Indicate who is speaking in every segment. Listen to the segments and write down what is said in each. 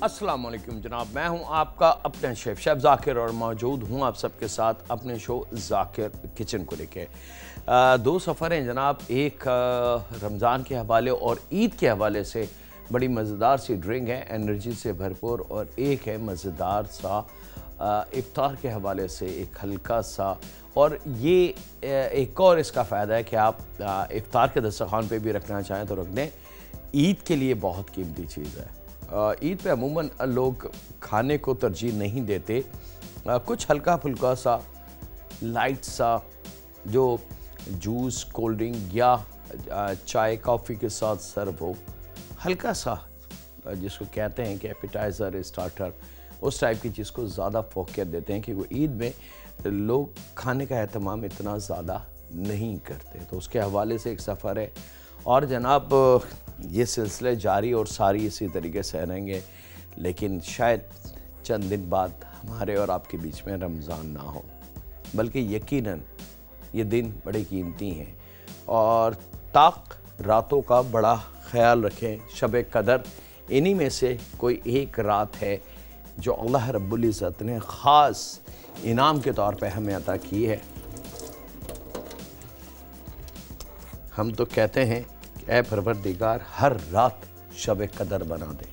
Speaker 1: अस्सलाम वालेकुम जनाब, मैं हूं आपका अपना शेफ़ ज़ाकिर और मौजूद हूं आप सबके साथ अपने शो ज़ाकिर किचन को लेके। दो सफ़र हैं जनाब, एक रमज़ान के हवाले और ईद के हवाले से बड़ी मज़ेदार सी ड्रिंक है, एनर्जी से भरपूर, और एक है मज़ेदार सा इफ्तार के हवाले से एक हल्का सा। और ये एक और इसका फ़ायदा है कि आप इफ्तार के दस्तरखान पे भी रखना चाहें तो रख दें। ईद के लिए बहुत कीमती चीज़ है। ईद पे अमूमन लोग खाने को तरजीह नहीं देते, कुछ हल्का फुल्का सा लाइट सा जो जूस, कोल्ड ड्रिंक या चाय कॉफ़ी के साथ सर्व हो, हल्का सा जिसको कहते हैं कि एपिटाइज़र, स्टार्टर, उस टाइप की चीज़ को ज़्यादा फोकियत देते हैं, क्योंकि ईद में लोग खाने का एहतमाम इतना ज़्यादा नहीं करते। तो उसके हवाले से एक सफ़र है। और जनाब ये सिलसिले जारी और सारी इसी तरीके से रहेंगे, लेकिन शायद चंद दिन बाद हमारे और आपके बीच में रमज़ान ना हो, बल्कि यकीनन ये दिन बड़े कीमती हैं। और ताक रातों का बड़ा ख्याल रखें। शब कदर इन्हीं में से कोई एक रात है जो अल्लाह रब्बुल इज़्ज़त ने ख़ास इनाम के तौर पे हमें अता की है। हम तो कहते हैं कि ऐ परवरदिगार, हर रात शब कदर बना दे,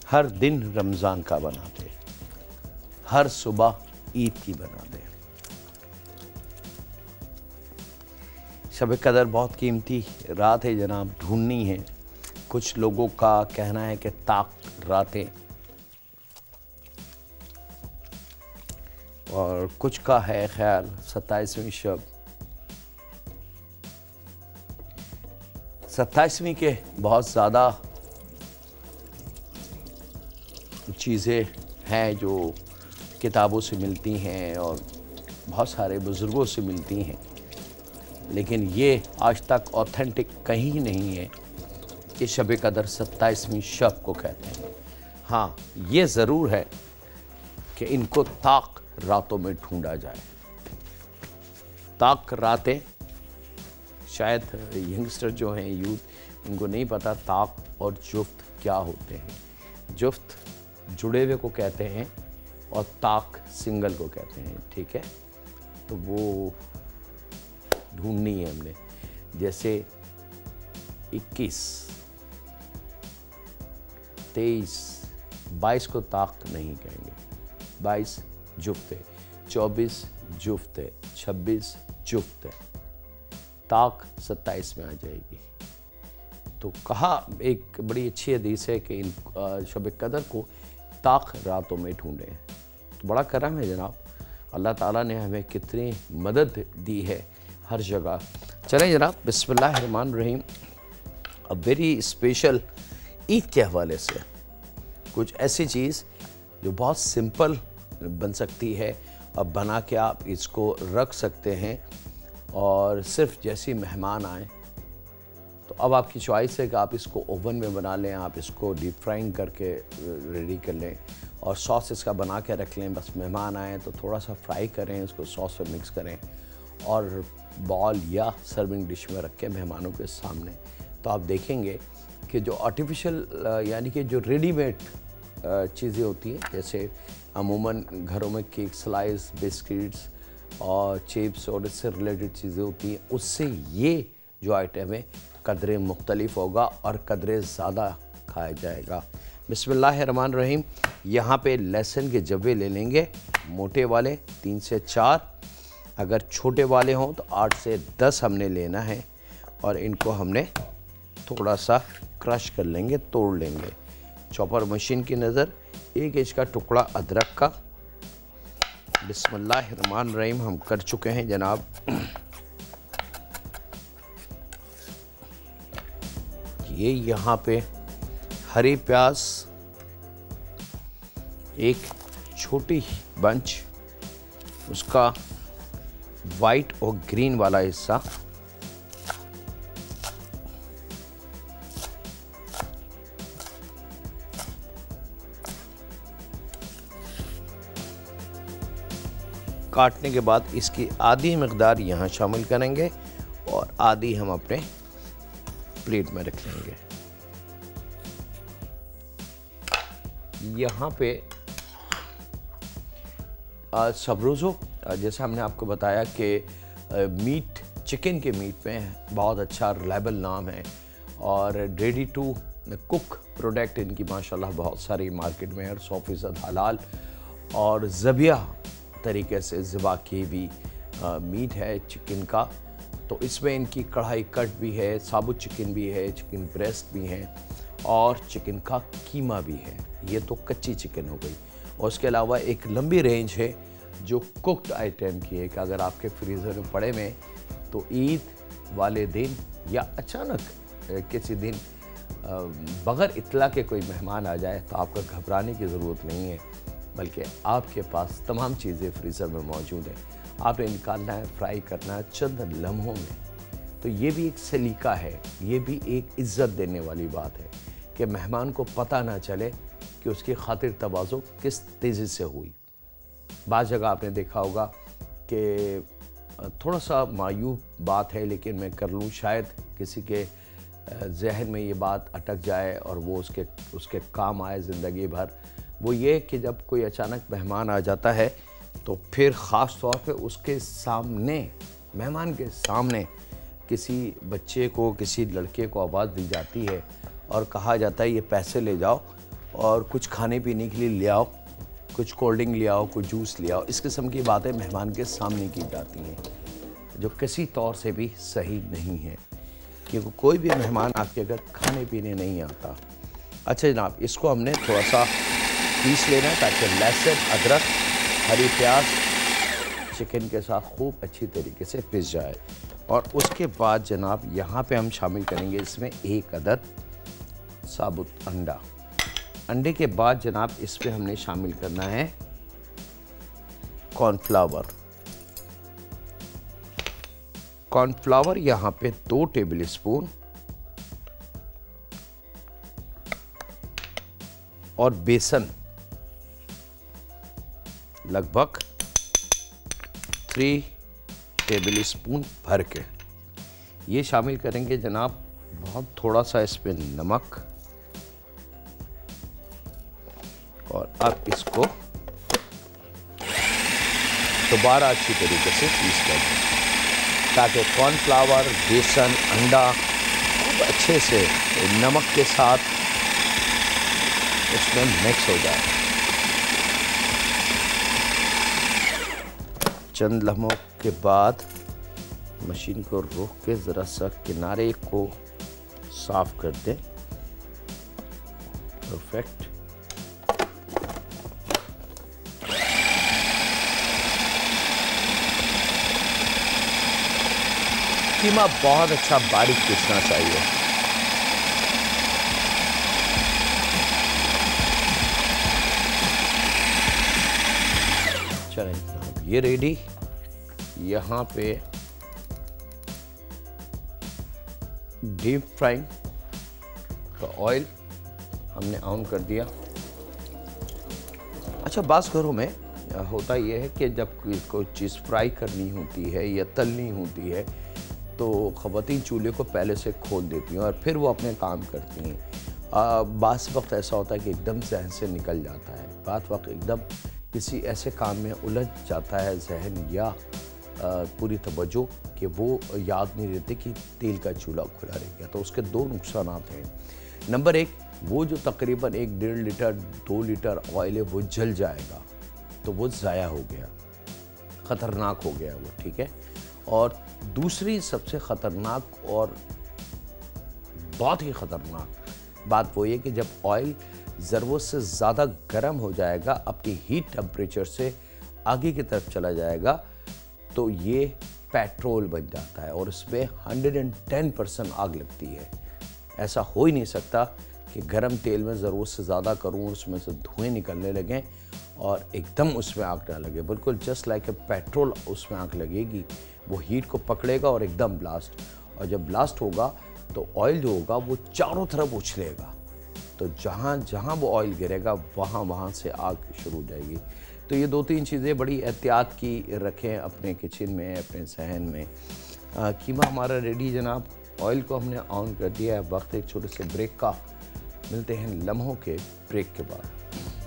Speaker 1: हर दिन रमज़ान का बना दे, हर सुबह ईद की बना दे। शब कदर बहुत कीमती रात है जनाब, ढूंढनी है। कुछ लोगों का कहना है कि ताक रातें, और कुछ का है ख्याल 27वीं शब। 27वीं के बहुत ज़्यादा चीज़ें हैं जो किताबों से मिलती हैं और बहुत सारे बुज़ुर्गों से मिलती हैं, लेकिन ये आज तक ऑथेंटिक कहीं नहीं है कि शब कदर 27वीं शब को कहते हैं। हाँ, ये ज़रूर है कि इनको ताक रातों में ढूंढा जाए। ताक रातें, शायद यंगस्टर जो हैं, यूथ, उनको नहीं पता ताक और जुफ्त क्या होते हैं। जुफ्त जुड़े हुए को कहते हैं और ताक सिंगल को कहते हैं, ठीक है। तो वो ढूंढनी है हमने। जैसे 21, 23, 22 को ताक नहीं कहेंगे, 22 जुफ्त है, 24 जुफ्त है, 26 जुफ्त है, ताक 27 में आ जाएगी। तो कहा, एक बड़ी अच्छी हदीस है कि इन शब कदर को ताक रातों में ढूंढें। तो बड़ा करम है जनाब, अल्लाह ताला ने हमें कितनी मदद दी है हर जगह। चलें जनाब, बिस्मिल्लाहिर्रहमानिर्रहीम। अब वेरी स्पेशल ईद के हवाले से कुछ ऐसी चीज़ जो बहुत सिंपल बन सकती है, अब बना के आप इसको रख सकते हैं, और सिर्फ जैसे मेहमान आए तो अब आपकी चॉइस है कि आप इसको ओवन में बना लें, आप इसको डीप फ्राइंग करके रेडी कर लें और सॉस इसका बना के रख लें। बस मेहमान आए तो थोड़ा सा फ्राई करें, इसको सॉस में मिक्स करें और बॉल या सर्विंग डिश में रख के मेहमानों के सामने। तो आप देखेंगे कि जो आर्टिफिशियल यानी कि जो रेडीमेड चीज़ें होती हैं, जैसे अमूमन घरों में केक स्लाइस, बिस्किट्स और चिप्स और इससे रिलेटेड चीज़ें होती हैं, उससे ये जो आइटम है कदरे मुख्तलिफ होगा और कदरे ज़्यादा खाया जाएगा। बिस्मिल्लाहिर्रहमानिर्रहीम। यहाँ पे लहसुन के जब्बे ले लेंगे, मोटे वाले 3 से 4, अगर छोटे वाले हों तो 8 से 10 हमने लेना है, और इनको हमने थोड़ा सा क्रश कर लेंगे, तोड़ लेंगे। चॉपर मशीन की नज़र, 1 इंच का टुकड़ा अदरक का। बिस्मिल्लाहिर्रहमानिर्रहीम हम कर चुके हैं जनाब। ये यहाँ पे हरी प्याज, एक छोटी बंच, उसका वाइट और ग्रीन वाला हिस्सा, काटने के बाद इसकी आधी मकदार यहाँ शामिल करेंगे और आधी हम अपने प्लेट में रख लेंगे। यहाँ पे सबरोज़ो, जैसा हमने आपको बताया कि मीट, चिकन के मीट में बहुत अच्छा रिलायबल नाम है और रेडी टू कुक प्रोडक्ट इनकी माशाल्लाह बहुत सारी मार्केट में है, 100% हलाल और ज़बिया तरीके से ज़िबा की भी मीट है चिकन का। तो इसमें इनकी कढ़ाई कट भी है, साबुत चिकन भी है, चिकन ब्रेस्ट भी है और चिकन का कीमा भी है। ये तो कच्ची चिकन हो गई। और उसके अलावा एक लंबी रेंज है जो कुक्ड आइटम की है कि अगर आपके फ्रीज़र में पड़े में तो ईद वाले दिन या अचानक किसी दिन बग़ैर इत्तला के कोई मेहमान आ जाए तो आपको घबराने की ज़रूरत नहीं है, बल्कि आपके पास तमाम चीज़ें फ्रीज़र में मौजूद हैं। आपने निकालना है, फ्राई करना है चंद लम्हों में। तो ये भी एक सलीका है, ये भी एक इज़्ज़त देने वाली बात है कि मेहमान को पता ना चले कि उसकी खातिर तवाज़ो किस तेज़ी से हुई। बाज़ जगह आपने देखा होगा कि थोड़ा सा मायूब बात है, लेकिन मैं कर लूँ, शायद किसी के जहन में ये बात अटक जाए और वो उसके काम आए ज़िंदगी भर। वो ये कि जब कोई अचानक मेहमान आ जाता है तो फिर ख़ास तौर पे उसके सामने, मेहमान के सामने किसी बच्चे को, किसी लड़के को आवाज़ दी जाती है और कहा जाता है ये पैसे ले जाओ और कुछ खाने पीने के लिए ले आओ, कुछ कोल्ड ड्रिंक ले आओ, कुछ जूस ले आओ। इस किस्म की बातें मेहमान के सामने की जाती हैं, जो किसी तौर से भी सही नहीं है, क्योंकि कोई भी मेहमान आपके अगर खाने पीने नहीं आता। अच्छा जनाब, इसको हमने थोड़ा सा पीस लेना है ताकि लहसुन, अदरक, हरी प्याज चिकन के साथ खूब अच्छी तरीके से पिस जाए। और उसके बाद जनाब यहाँ पे हम शामिल करेंगे इसमें 1 अदद साबुत अंडा। अंडे के बाद जनाब इस पे हमने शामिल करना है कॉर्नफ्लावर। कॉर्नफ्लावर यहाँ पे 2 टेबल स्पून और बेसन लगभग 3 टेबल स्पून भर के ये शामिल करेंगे जनाब। बहुत थोड़ा सा इस पे नमक और अब इसको दोबारा अच्छी तरीके से पीस कर दें ताकि कॉर्नफ्लावर, बेसन, अंडा खूब अच्छे से नमक के साथ उसमें मिक्स हो जाए। चंद लम्हों के बाद मशीन को रोक के ज़रा सा किनारे को साफ कर दें। परफेक्ट। कीमा बहुत अच्छा बारीक पीसना चाहिए। चलें, ये रेडी। यहाँ पे डीप फ्राइंग का ऑयल हमने ऑन कर दिया। अच्छा, बाज़ घरों में होता यह है कि जब कोई चीज़ फ्राई करनी होती है या तलनी होती है तो ख़वातीन चूल्हे को पहले से खोल देती हैं और फिर वो अपने काम करती हैं। बाज़ वक्त ऐसा होता है कि एकदम जहन से निकल जाता है, बाज़ वक्त एकदम किसी ऐसे काम में उलझ जाता है जहन या पूरी तवज्जो कि वो याद नहीं रहती कि तेल का चूल्हा खुला रह गया। तो उसके 2 नुकसान हैं। नंबर 1, वो जो तकरीबन 1-1.5 लीटर 2 लीटर ऑयल है वो जल जाएगा, तो वो ज़ाया हो गया, ख़तरनाक हो गया वो, ठीक है। और दूसरी सबसे ख़तरनाक और बहुत ही ख़तरनाक बात वो ये कि जब ऑयल ज़रूरत से ज़्यादा गर्म हो जाएगा, अपनी हीट टेम्परेचर से आगे की तरफ चला जाएगा, तो ये पेट्रोल बन जाता है और इसमें 110% आग लगती है। ऐसा हो ही नहीं सकता कि गर्म तेल में ज़रूरत से ज़्यादा करूँ, उसमें से धुएँ निकलने लगें और एकदम उसमें आग ना लगे। बिल्कुल जस्ट लाइक ए पेट्रोल उसमें आग लगेगी, वो हीट को पकड़ेगा और एकदम ब्लास्ट। और जब ब्लास्ट होगा तो ऑयल जो होगा वो चारों तरफ उछलेगा, तो जहाँ जहाँ वो ऑयल गिरेगा वहाँ से आग शुरू हो जाएगी। तो ये 2-3 चीज़ें बड़ी एहतियात की रखें अपने किचन में, अपने सहन में। कीमा हमारा रेडी जनाब। ऑयल को हमने ऑन कर दिया है। वक्त एक छोटे से ब्रेक का, मिलते हैं लम्हों के ब्रेक के बाद।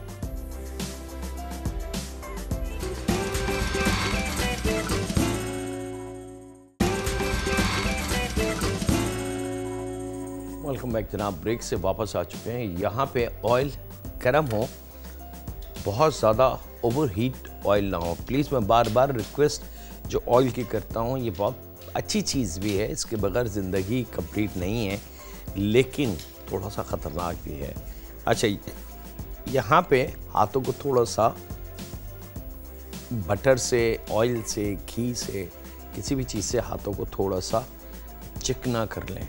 Speaker 1: वेलकम बैक जनाब। ब्रेक से वापस आ चुके हैं। यहाँ पे ऑयल गर्म हो, बहुत ज़्यादा ओवर हीट ऑयल ना हो। प्लीज़ मैं बार बार रिक्वेस्ट जो ऑयल की करता हूँ, ये बहुत अच्छी चीज़ भी है, इसके बगैर ज़िंदगी कंप्लीट नहीं है, लेकिन थोड़ा सा ख़तरनाक भी है। अच्छा, यहाँ पे हाथों को थोड़ा सा बटर से, ऑयल से, घी से, किसी भी चीज़ से हाथों को थोड़ा सा चिकना कर लें।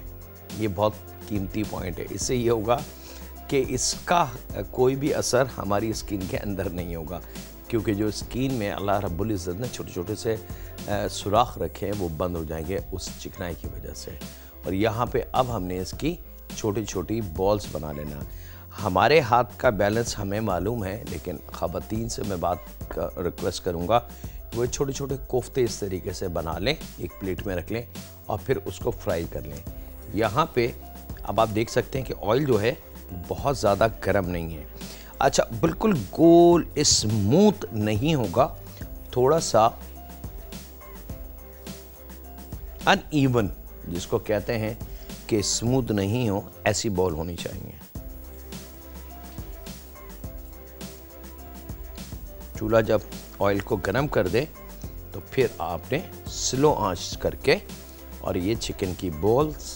Speaker 1: ये बहुत कीमती पॉइंट है। इससे ये होगा कि इसका कोई भी असर हमारी स्किन के अंदर नहीं होगा, क्योंकि जो स्किन में अल्लाह रब्बुल इज़्ज़त ने छोटे छोटे से सुराख रखे हैं वो बंद हो जाएंगे उस चिकनाई की वजह से। और यहाँ पे अब हमने इसकी छोटी छोटी बॉल्स बना लेना। हमारे हाथ का बैलेंस हमें मालूम है, लेकिन ख़वातीन से मैं बात का रिक्वेस्ट करूँगा, वो छोटे छोटे कोफ्ते इस तरीके से बना लें, एक प्लेट में रख लें और फिर उसको फ्राई कर लें। यहाँ पे अब आप देख सकते हैं कि ऑयल जो है बहुत ज़्यादा गर्म नहीं है। अच्छा, बिल्कुल गोल स्मूथ नहीं होगा, थोड़ा सा अनइवन, जिसको कहते हैं कि स्मूथ नहीं हो, ऐसी बॉल होनी चाहिए। चूल्हा जब ऑयल को गर्म कर दे तो फिर आपने स्लो आंच करके और ये चिकन की बॉल्स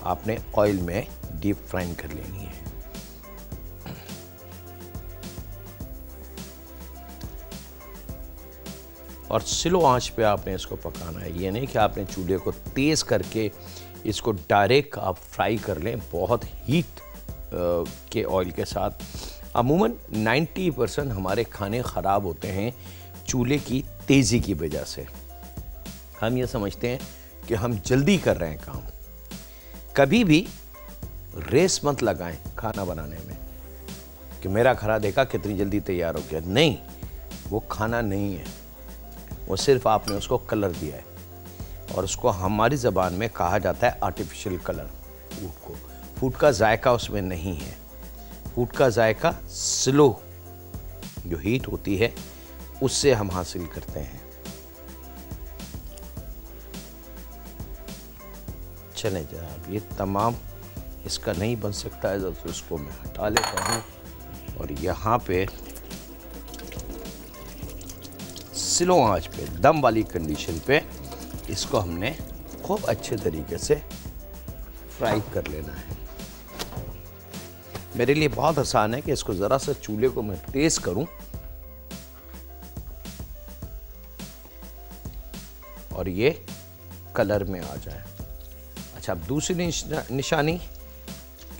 Speaker 1: आपने ऑयल में डीप फ्राई कर लेनी है। और स्लो आंच पे आपने इसको पकाना है। ये नहीं कि आपने चूल्हे को तेज़ करके इसको डायरेक्ट आप फ्राई कर लें बहुत हीट के ऑयल के साथ। अमूमन 90% हमारे खाने ख़राब होते हैं चूल्हे की तेज़ी की वजह से। हम ये समझते हैं कि हम जल्दी कर रहे हैं काम। कभी भी रेस मत लगाएं खाना बनाने में कि मेरा खाना देखा कितनी जल्दी तैयार हो गया। नहीं, वो खाना नहीं है, वो सिर्फ आपने उसको कलर दिया है, और उसको हमारी ज़बान में कहा जाता है आर्टिफिशियल कलर। फूड को, फूड का जायका उसमें नहीं है। फूड का जायका स्लो जो हीट होती है उससे हम हासिल करते हैं। चलें जनाब, ये तमाम इसका नहीं बन सकता है, तो उसको मैं हटा लेता हूँ। और यहाँ पे स्लो आंच पे, दम वाली कंडीशन पे इसको हमने खूब अच्छे तरीके से फ्राई कर लेना है। मेरे लिए बहुत आसान है कि इसको ज़रा सा चूल्हे को मैं तेज़ करूं और ये कलर में आ जाए। अच्छा, अब दूसरी निशानी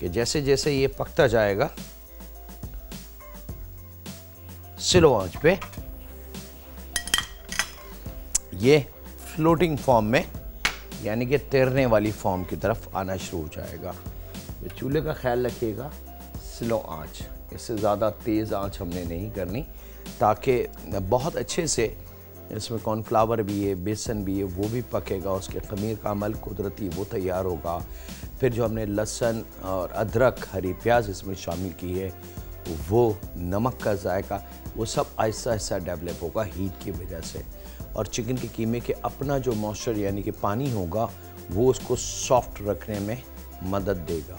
Speaker 1: कि जैसे जैसे ये पकता जाएगा स्लो आंच पे, ये फ्लोटिंग फॉर्म में, यानी कि तैरने वाली फॉर्म की तरफ आना शुरू हो जाएगा। तो चूल्हे का ख्याल रखिएगा, स्लो आंच, इससे ज़्यादा तेज़ आंच हमने नहीं करनी, ताकि बहुत अच्छे से इसमें कॉर्नफ्लावर भी है, बेसन भी है, वो भी पकेगा, उसके खमीर का अमल कुदरती वो तैयार होगा। फिर जो हमने लहसुन और अदरक, हरी प्याज इसमें शामिल की है, वो नमक का जायका, वो सब आहिस्ता आहिस्ता डेवलप होगा हीट की वजह से। और चिकन के कीमे के अपना जो मॉइस्चर यानी कि पानी होगा, वो उसको सॉफ्ट रखने में मदद देगा।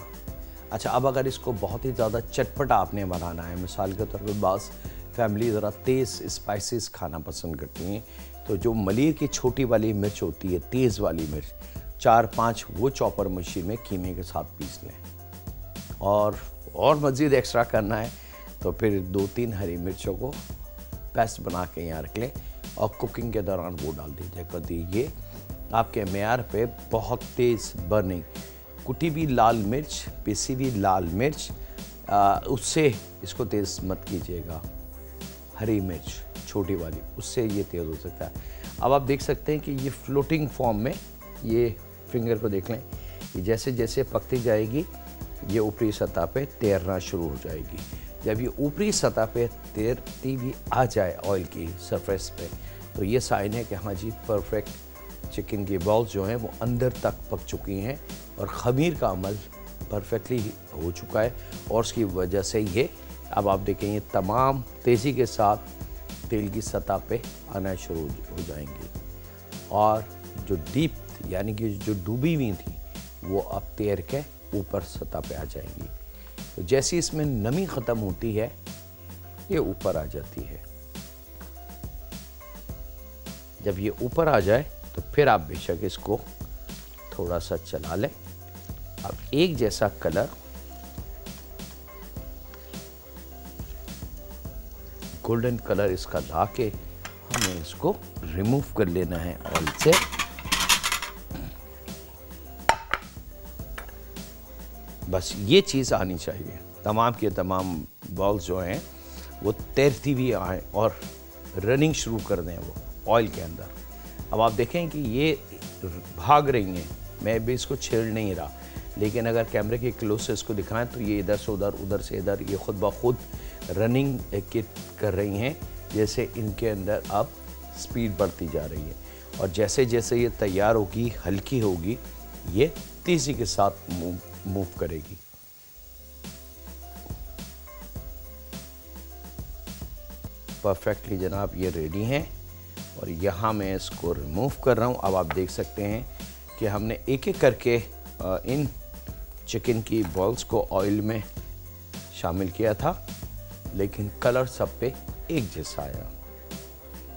Speaker 1: अच्छा, अब अगर इसको बहुत ही ज़्यादा चटपटा आपने बनाना है, मिसाल के तौर पर बास फैमिली ज़रा तेज़ स्पाइसेस खाना पसंद करती हैं, तो जो मलीर की छोटी वाली मिर्च होती है, तेज़ वाली मिर्च, 4-5 वो चॉपर मशीन में कीमे के साथ पीस लें। और मज़ीद एक्स्ट्रा करना है तो फिर 2-3 हरी मिर्चों को पेस्ट बना के यहाँ रख लें और कुकिंग के दौरान वो डाल दीजिए। कभी ये आपके मेयार पे बहुत तेज़ बर्निंग, कुटी भी लाल मिर्च, पिसी भी लाल मिर्च, उससे इसको तेज़ मत कीजिएगा। हरी मिर्च छोटी वाली, उससे ये तेज़ हो सकता है। अब आप देख सकते हैं कि ये फ्लोटिंग फॉर्म में, ये फिंगर को देख लें, ये जैसे जैसे पकती जाएगी ये ऊपरी सतह पे तैरना शुरू हो जाएगी। जब ये ऊपरी सतह पे तैरती भी आ जाए ऑयल की सरफेस पे, तो ये साइन है कि हाँ जी, परफेक्ट चिकन की बॉल्स जो हैं वो अंदर तक पक चुकी हैं और खमीर का अमल परफेक्टली हो चुका है। और उसकी वजह से ये, अब आप देखें, ये तमाम तेज़ी के साथ तेल की सतह पे आना शुरू हो जाएंगी, और जो डीप यानी कि जो डूबी हुई थी वो अब तैर के ऊपर सतह पे आ जाएंगी। तो जैसे इसमें नमी ख़त्म होती है ये ऊपर आ जाती है। जब ये ऊपर आ जाए तो फिर आप बेशक इसको थोड़ा सा चला लें। अब एक जैसा कलर गोल्डन कलर इसका ला के हमें इसको रिमूव कर लेना है ऑयल से। बस ये चीज़ आनी चाहिए, तमाम के तमाम बॉल्स जो हैं वो तैरती हुई आए और रनिंग शुरू कर दें वो ऑयल के अंदर। अब आप देखें कि ये भाग रही हैं, मैं भी इसको छेड़ नहीं रहा, लेकिन अगर कैमरे के क्लोज से इसको दिखाएं तो ये इधर से उधर, उधर से इधर, ये खुद ब खुद रनिंग कर रही हैं। जैसे इनके अंदर अब स्पीड बढ़ती जा रही है और जैसे जैसे ये तैयार होगी, हल्की होगी, ये तेज़ी के साथ मूव करेगी। परफेक्टली जनाब ये रेडी हैं और यहाँ मैं इसको रिमूव कर रहा हूँ। अब आप देख सकते हैं कि हमने एक एक करके इन चिकन की बॉल्स को ऑयल में शामिल किया था, लेकिन कलर सब पे एक जैसा आया।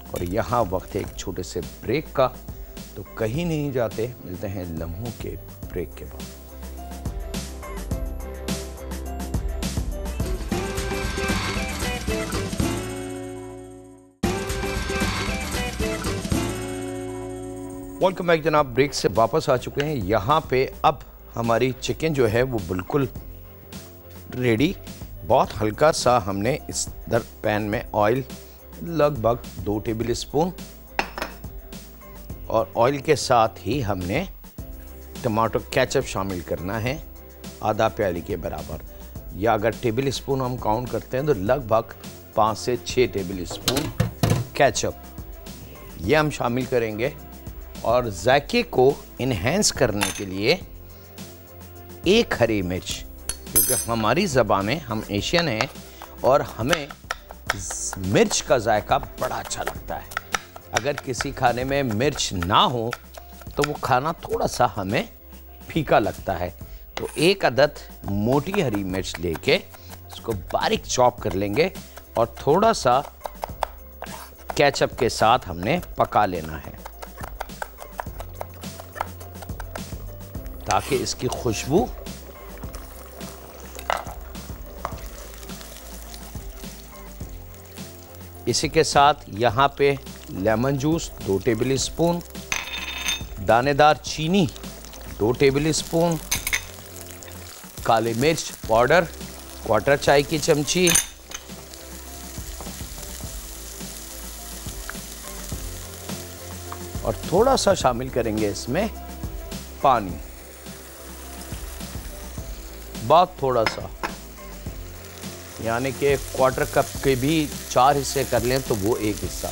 Speaker 1: और यहाँ वक्त है एक छोटे से ब्रेक का, तो कहीं नहीं जाते, मिलते हैं लम्हों के ब्रेक के बाद। वेलकम बैक जनाब, ब्रेक से वापस आ चुके हैं। यहाँ पे अब हमारी चिकन जो है वो बिल्कुल रेडी। बहुत हल्का सा हमने इस पैन में ऑयल लगभग 2 टेबल स्पून और ऑयल के साथ ही हमने टमाटो केचप शामिल करना है आधा प्याली के बराबर, या अगर टेबल स्पून हम काउंट करते हैं तो लगभग 5 से 6 टेबल स्पून केचप ये हम शामिल करेंगे। और जायके को इन्हेंस करने के लिए 1 हरी मिर्च, क्योंकि हमारी ज़बान में हम एशियन हैं और हमें मिर्च का जायका बड़ा अच्छा लगता है। अगर किसी खाने में मिर्च ना हो तो वो खाना थोड़ा सा हमें फीका लगता है। तो 1 अदद मोटी हरी मिर्च लेके इसको बारीक चॉप कर लेंगे और थोड़ा सा केचप के साथ हमने पका लेना है ताकि इसकी खुशबू इसी के साथ यहाँ पे लेमन जूस 2 टेबल स्पून, दानेदार चीनी 2 टेबल स्पून, काली मिर्च पाउडर 1/4 चाय की चमची, और थोड़ा सा शामिल करेंगे इसमें पानी, बहुत थोड़ा सा, यानी कि 1/4 कप के भी 4 हिस्से कर लें तो वो 1 हिस्सा,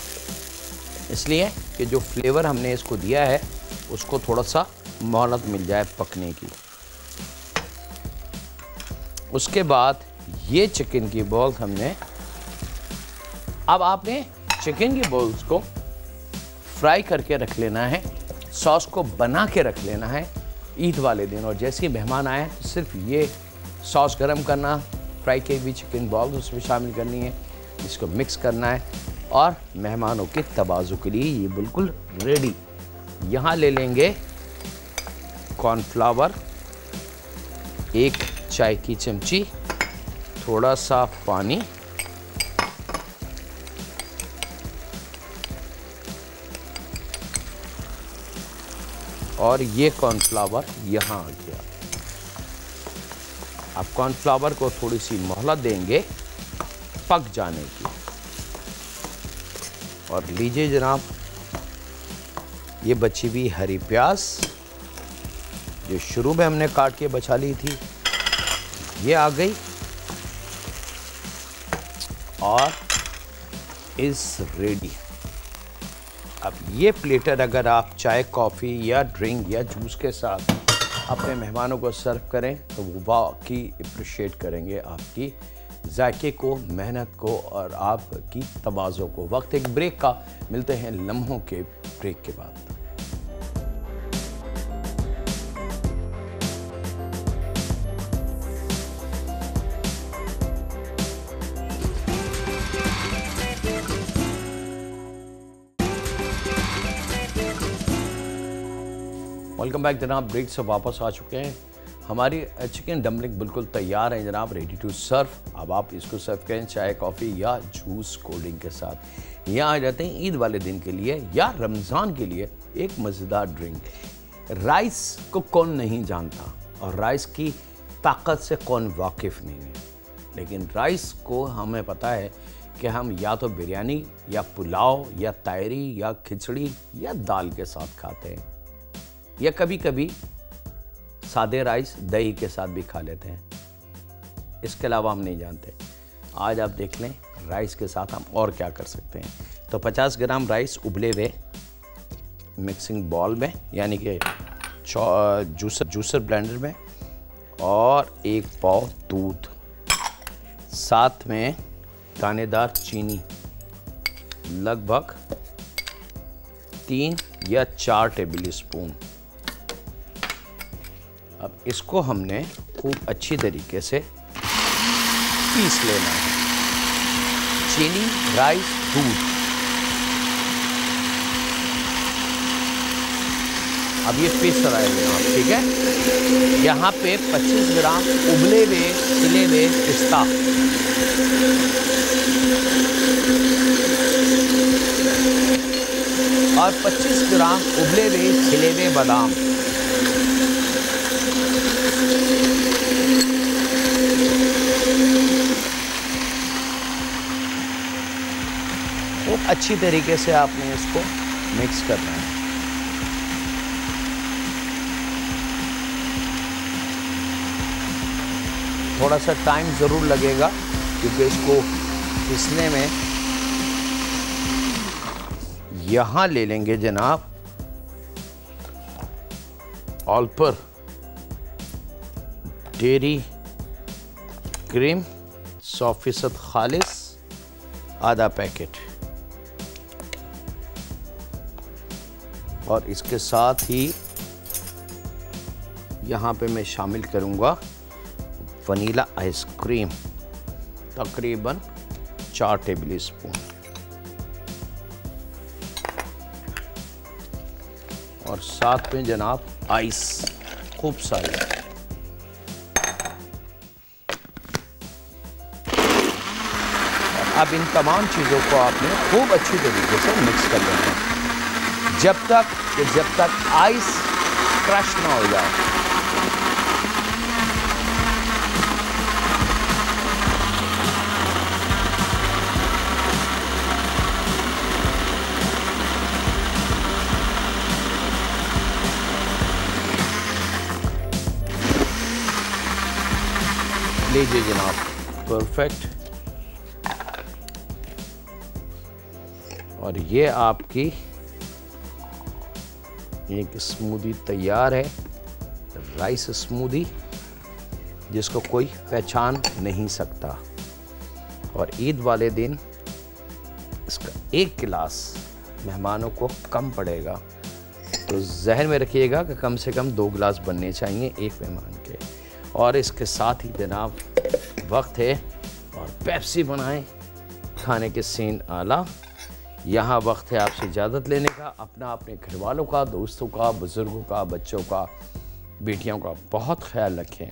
Speaker 1: इसलिए कि जो फ्लेवर हमने इसको दिया है उसको थोड़ा सा मोहलत मिल जाए पकने की। उसके बाद ये चिकन की बॉल्स हमने, अब आपने चिकन की बॉल्स को फ्राई करके रख लेना है, सॉस को बना के रख लेना है ईद वाले दिन, और जैसे ही मेहमान आए तो सिर्फ ये सॉस गरम करना, फ्राई की हुई चिकन बॉल्स उसमें शामिल करनी है, इसको मिक्स करना है और मेहमानों के तवाज़ुन के लिए ये बिल्कुल रेडी। यहाँ ले लेंगे कॉर्नफ्लावर 1 चाय की चमची, थोड़ा सा पानी, और ये कॉर्नफ्लावर यहाँ आ गया। अब कॉर्नफ्लावर को थोड़ी सी मोहलत देंगे पक जाने की। और लीजिए जनाब ये बची हुई हरी प्याज जो शुरू में हमने काट के बचा ली थी, ये आ गई और इज रेडी। अब ये प्लेटर अगर आप चाय, कॉफ़ी या ड्रिंक या जूस के साथ अपने मेहमानों को सर्व करें तो वो वाकई अप्रिशिएट करेंगे आपकी जायके को, मेहनत को और आपकी तवाज़ुन को। वक्त एक ब्रेक का, मिलते हैं लम्हों के ब्रेक के बाद। वेलकम बैक जनाब। ब्रेक से वापस आ चुके हैं। हमारी चिकन डम्पलिंग बिल्कुल तैयार है जनाब, रेडी टू सर्व। अब आप इसको सर्व करें चाय, कॉफ़ी या जूस, कोल्ड ड्रिंक के साथ। यहाँ आ जाते हैं ईद वाले दिन के लिए या रमज़ान के लिए एक मज़ेदार ड्रिंक। राइस को कौन नहीं जानता और राइस की ताकत से कौन वाकिफ़ नहीं है, लेकिन राइस को हमें पता है कि हम या तो बिरयानी या पुलाव या तायरी या खिचड़ी या दाल के साथ खाते हैं, या कभी कभी सादे राइस दही के साथ भी खा लेते हैं। इसके अलावा हम नहीं जानते। आज आप देख लें राइस के साथ हम और क्या कर सकते हैं। तो 50 ग्राम राइस उबले हुए मिक्सिंग बॉल में, यानी कि जूसर ब्लेंडर में, और 1 पाव दूध, साथ में दानेदार चीनी, लगभग 3 या 4 टेबल स्पून। अब इसको हमने खूब अच्छी तरीके से पीस लेना है। चीनी, राइस, दूध। अब ये पीस रहा है यहाँ, ठीक है। यहाँ पे 25 ग्राम उबले हुए छिले हुए पिस्ता, और 25 ग्राम उबले हुए छिले हुए बादाम, खूब अच्छी तरीके से आपने इसको मिक्स करना है। थोड़ा सा टाइम ज़रूर लगेगा क्योंकि इसको पीसने में। यहाँ ले लेंगे जनाब ऑलपर डेयरी क्रीम 100% खालिस, आधा पैकेट, और इसके साथ ही यहाँ पे मैं शामिल करूँगा वनीला आइसक्रीम, तकरीबन 4 टेबल स्पून, और साथ में जनाब आइस खूब सारी। अब इन तमाम चीज़ों को आपने खूब अच्छी तरीके से मिक्स कर लेना है जब तक आइस क्रश ना हो जाए। लीजिए जनाब, परफेक्ट। और ये आपकी एक स्मूदी तैयार है, राइस स्मूदी, जिसको कोई पहचान नहीं सकता। और ईद वाले दिन इसका 1 गिलास मेहमानों को कम पड़ेगा, तो जहन में रखिएगा कि कम से कम 2 गिलास बनने चाहिए एक मेहमान के। और इसके साथ ही जनाब वक्त है और पेप्सी बनाएं, खाने के सीन आला। यहाँ वक्त है आपसे इजाज़त लेने का। अपने घर वालों का, दोस्तों का, बुज़ुर्गों का, बच्चों का, बेटियों का बहुत ख्याल रखें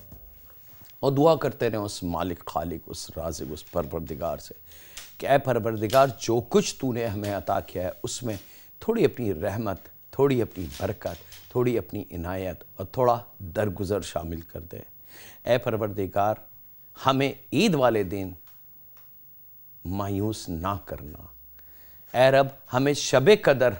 Speaker 1: और दुआ करते रहें उस मालिक, खालिक, उस राज़िक, उस परवरदिगार से कि ऐ परवरदिगार, जो कुछ तूने हमें अता किया है उसमें थोड़ी अपनी रहमत, थोड़ी अपनी बरकत, थोड़ी अपनी इनायत और थोड़ा दरगुज़र शामिल कर दे। ऐ परवरदिगार, हमें ईद वाले दिन मायूस ना करना। ऐ रब, हमें शब कदर,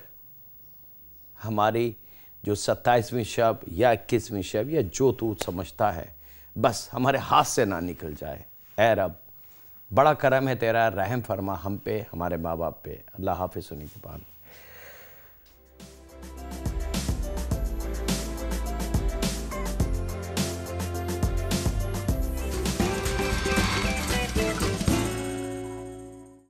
Speaker 1: हमारी जो 27वीं शब या 21वीं शब या जो तू समझता है, बस हमारे हाथ से ना निकल जाए। ऐ रब, बड़ा करम है तेरा, रहम फरमा हम पे, हमारे माँ बाप पे। अल्लाह हाफ़िज़। सुनी के बाद।